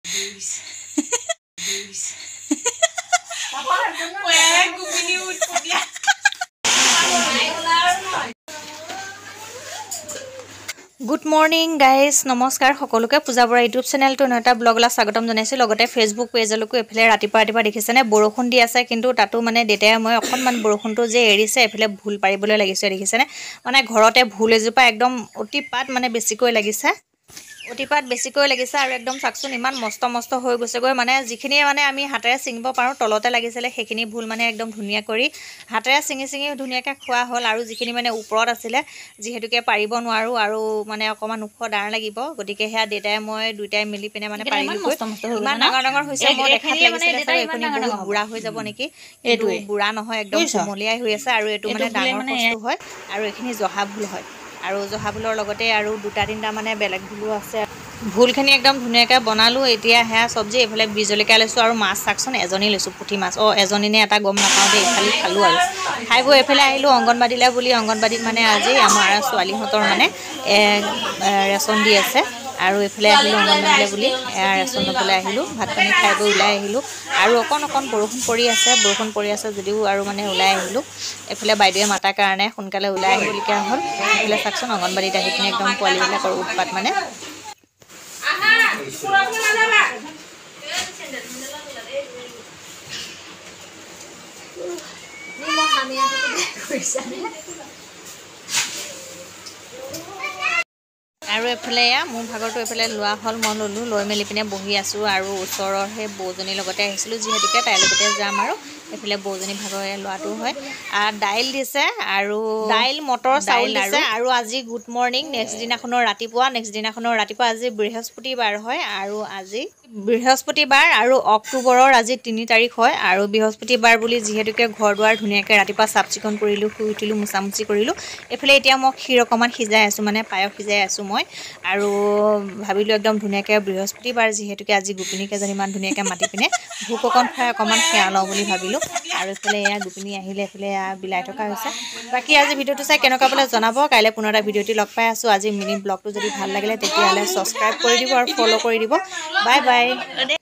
Good morning guys, নমস্কাৰ সকলোকে পূজা বৰা ইউটিউব চেনেলটো নটা ব্লগলা স্বাগতম জনাইছো লগতে ফেসবুক পেজলৈকো এফালে ৰাতিপুৱা দেখিছেনে বৰষুণ দি আছে কিন্তু তাতো মানে দেতাই মই অকনমান বৰষুণটো যে এৰিছে এফালে ভুল পাৰিবলৈ লাগিছে দেখিছেনে মানে ঘৰতে ভুল এজোপা একদম অতিপাত মানে বেছিকৈ লাগিছে অতিপাত বেছিকৈ লাগিছে আৰু একদম চাকচোন ইমান মস্ত হৈ গৈছে গৈ মানে যিখিনি মানে আমি হাতেৰে ছিঙিব পাৰো তলতে লাগিছিলে সেইখিনি ভুল মানে একদম ধুনিয়া কৰি হাতেৰে ছিঙি ধুনিয়াকৈ খোৱা হ'ল আৰু যিখিনি মানে ওপৰত আছিলে যিহেতুকে পাৰিব নোৱাৰো আৰু মানে অকমান উখ ডাৰ লাগিব গতিকে হেয়া দেতাই মই দুইটাই মিলি পিনে মানে পাৰিলো ইমান ডাঙৰ হৈছে মই দেখাত লাগিছিলে চাগে এখনি বহুত বুঢ়া হৈ যাব নেকি এইটো বুঢ়া নহয় একদম কোমলিয়াই হৈ আছে আৰু এইটো মানে ডাঙৰ বস্তু হয় আৰু এখিনি জহা ভুল হয় আৰু জহা ভুলৰ লগতে আৰু দুটা তিনটা মানে বেলেগ ভুলো আছে ভুলখিনি একদম ধুনিয়াকৈ বনালো এতিয়া হেয়া সবজি এফালে বিজলিকা লৈছো আৰু মাছ চাকচোন এজনী লৈছো পুঠি মাছ এজনী নে এটা গম নাপাও দেই খালি খালো আৰু খাই বৈ এফালে আহিলো অংগনবাড়ীলৈ বুলি অংগনবাড়ীত মানে আজি আমাৰ ছোৱালীহঁতৰ মানে ৰেচন দি আছে আৰু এফালে আহিলো অংগনবাড়ীলৈ বুলি ৰেচন ল'বলৈ আহিলো ভাত পানী খাই বৈ ওলাই আহিলো আৰু অকণ বৰষুণ পৰি আছে যদিও আৰু মানে ওলাই আহিলো এফালে বাইদেৱে মাতাৰ কাৰণে সোনকালে ওলাই আহিবলগীয়া হ'ল এফালে চাকচোন অংগনবাড়ীত আহি পিনে একদম পোৱালীবিলাকৰ উৎপাত মানে আৰু এফালে মোৰ ভাগৰটো এফালে লোৱা হ'ল মই ল'লোঁ লৈ মেলি পিনে বহি আছোঁ আৰু ওচৰৰ সেই বৌজনীৰ লগতে আহিছিলোঁ যিহেতুকে তাইৰ লগতে যাম আৰু এফালে বৌজনী ভাগৰে লোৱাটো হয় দাইল দিছে আৰু দাইল মটৰ চাউল দিছে আৰু আজি গুড মৰ্ণিং নেক্সট দিনাখনৰ ৰাতিপুৱা আজি বৃহস্পতিবাৰ হয় আৰু আজি বৃহস্পতিবাৰ আৰু অক্টোবৰৰ আজি 3 তাৰিখ হয় আৰু বৃহস্পতিবাৰ বুলি যিহেতুকে ঘৰ দুৱাৰ ধুনীয়াকৈ ৰাতিপুৱা চাফ চিকুণ কৰিলোঁ শুই উঠিলোঁ মোচামুচি কৰিলোঁ এফালে এতিয়া মই ক্ষীৰ অকণমান সিজাই আছোঁ মানে পায়স সিজাই আছোঁ মই আৰু ভাবিলোঁ একদম ধুনীয়াকৈ বৃহস্পতিবাৰ যিহেতুকে আজি গোপিনী কেইজনীমান ধুনীয়াকৈ মাতি পিনে ভোক অকণ খুৱাই অকণমান সেৱা লওঁ বুলি ভাবিলোঁ আৰু এইফালে এয়া গোপিনী আহিলে এইফালে বিলাই থকা হৈছে বাকী আজি ভিডিঅ'টো চাই কেনেকুৱা পালে জনাব কাইলৈ পুনৰ এটা ভিডিঅ'টি লগ পাই আছোঁ আজি মিনি ব্লগটো যদি ভাল লাগিলে তেতিয়াহ'লে ছাবস্ক্ৰাইব কৰি দিব আৰু ফ'ল' কৰি দিব বাই বাই